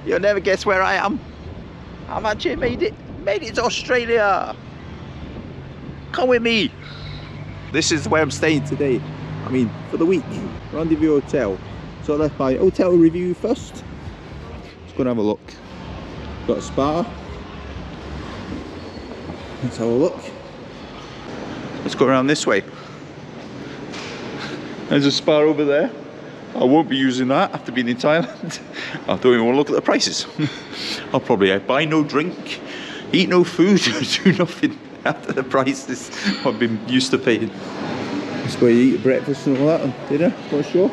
You'll never guess where I am. I've actually made it to Australia. Come with me. This is where I'm staying today. I mean, for the week. Rendezvous Hotel. So that's my hotel review first. Let's go and have a look. Got a spa. Let's have a look. Let's go around this way. There's a spa over there. I won't be using that after being in Thailand. I don't even want to look at the prices. I'll probably buy no drink, eat no food, do nothing after the prices I've been used to paying. That's where you eat breakfast and all that and dinner, for sure.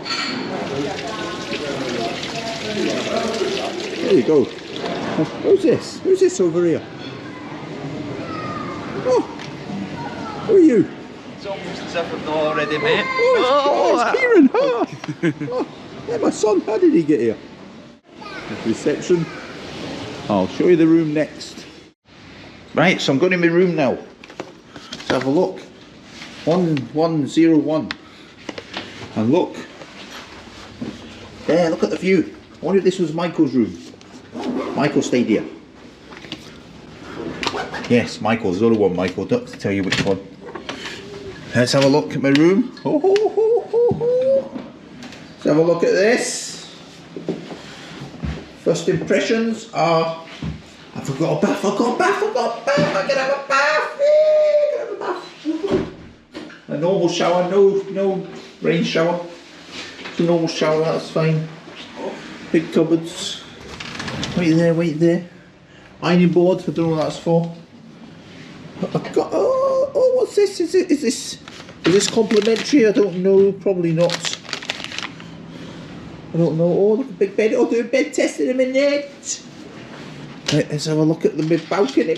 There you go. Who's this? Who's this over here? Oh, who are you? It's almost as if I've not already met. It's Kieran. Oh, yeah, my son. How did he get here? Reception. I'll show you the room next. Right, so I'm going in my room now. Let's have a look. 1101. And look. There, look at the view. I wonder if this was Michael's room. Michael stayed here. Yes, Michael. There's only one Michael. Don't have to tell you which one. Let's have a look at my room. Let's have a look at this. First impressions are... I forgot a bath. I can have a bath. I can have a bath. A normal shower. No rain shower. It's a normal shower. That's fine. Big cupboards. Wait there. Ironing board. I don't know what that's for. I've got. Oh, what's this? Is this complimentary? I don't know. Probably not. I don't know. Oh, look at the big bed. I'll do a bed test in a minute. Right, let's have a look at the mid balcony.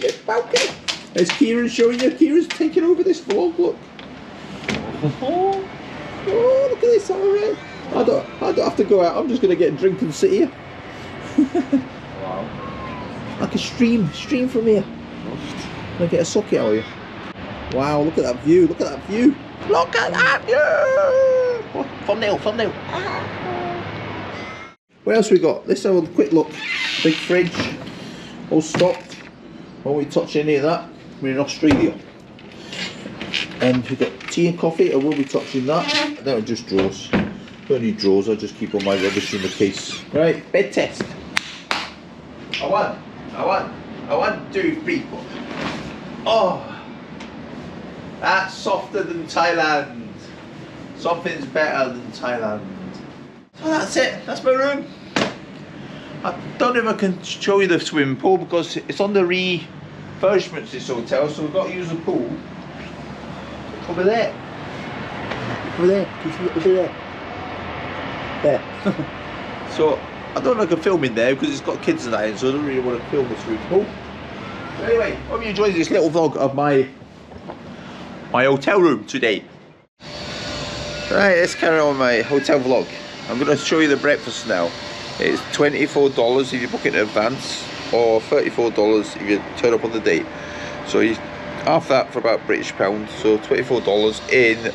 There's Kieran showing you. Kieran's taking over this vlog. Look. Oh, look at this. Alright. I don't have to go out. I'm just gonna get a drink and sit here. Wow. Like a stream from here. Can I get a socket out of you? Wow, look at that view. Look at that view. Look at that view. Oh, thumbnail. What else we got? Let's have a quick look. Big fridge. All stocked. Won't we touch any of that? We're in Australia. And we've got tea and coffee. I will be touching that. That are just drawers. Don't need drawers. I'll just keep all my rubbish in the case. Right, bed test. I want 2, 3, 4. Oh, that's softer than Thailand. Something's better than Thailand. So that's it. That's my room. I don't know if I can show you the swimming pool because it's on the refurbishments, this hotel, so we've got to use the pool. Over there. Can you see it over there? There. So, I don't know if I can film in there because it's got kids and that in, so I don't really want to film the swimming pool. But anyway, hope you enjoyed this little vlog of my hotel room today. Right, let's carry on my hotel vlog. I'm going to show you the breakfast now. It's $24 if you book it in advance, or $34 if you turn up on the day. So you half that for about British pounds. So $24 in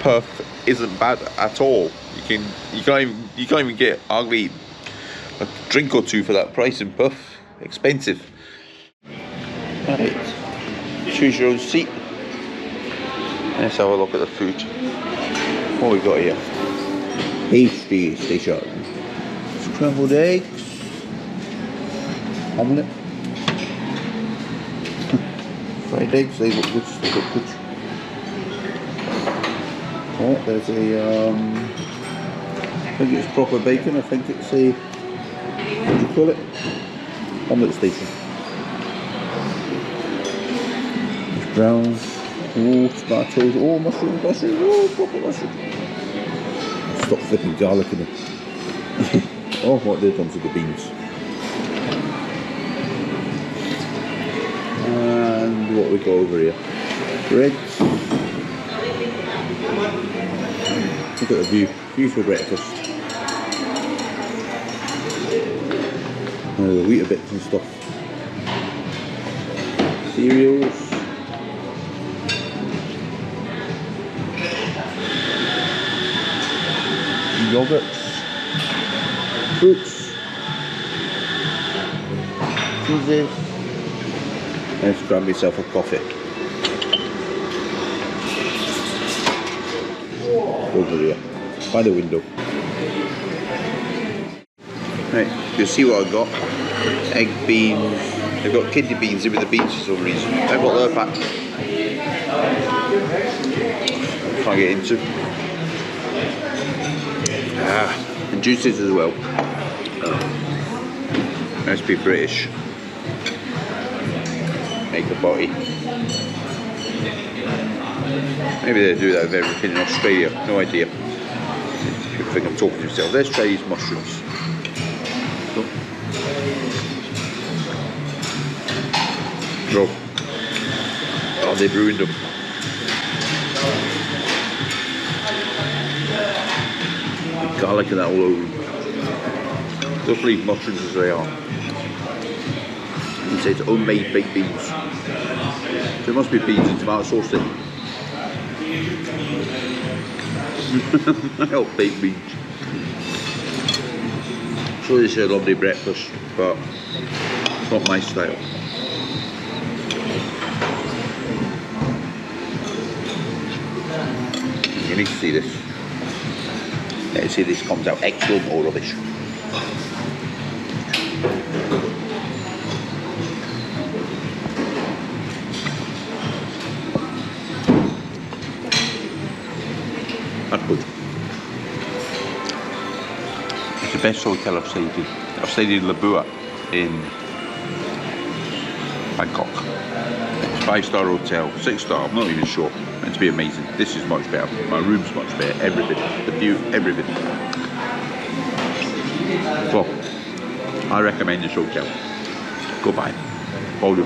Perth isn't bad at all. You can't even get hardly a drink or two for that price in Perth. Expensive. Right, choose your own seat. Let's have a look at the food. What we got here? Pastry station. Scrambled eggs. Omelette. Fried eggs, they look good. Oh, there's a I think it's proper bacon. I think it's a, what do you call it? Omelette station. There's browns. Oh, tomatoes. Oh, mushrooms. Oh, proper mushroom. Stop flipping garlic in it. Oh, what there comes with the beans. And what we got over here? Breads. Look at the view. View for breakfast. The Weetabix and stuff. Cereals. Yogurts. Fruits. mushrooms there. Let's grab myself a coffee. Over here, by the window. Right, you see what I got? Egg beans. They've got kidney beans in with the beans for some reason. I've got their pack. Can't get into. And juices as well. Must be British. Make a body. Maybe they do that with everything in Australia. No idea. I think I'm talking to myself. Let's try these mushrooms. Oh, they've ruined them. Garlic and that all over them. Just leave mushrooms as they are. It says homemade baked beans. So there must be beans and tomato sauce in. Oh, baked beans. So this is a lovely breakfast, but it's not my style. You need to see this. Let's see if this comes out excellent or rubbish. That's good. It's the best hotel I've stayed in. I've stayed in Labua in Bangkok. It's 5-star hotel, 6-star, I'm not even sure. Meant to be amazing. This is much better. My room's much better. Everything. The view, everything. Well, I recommend this hotel. Go by. Baldy.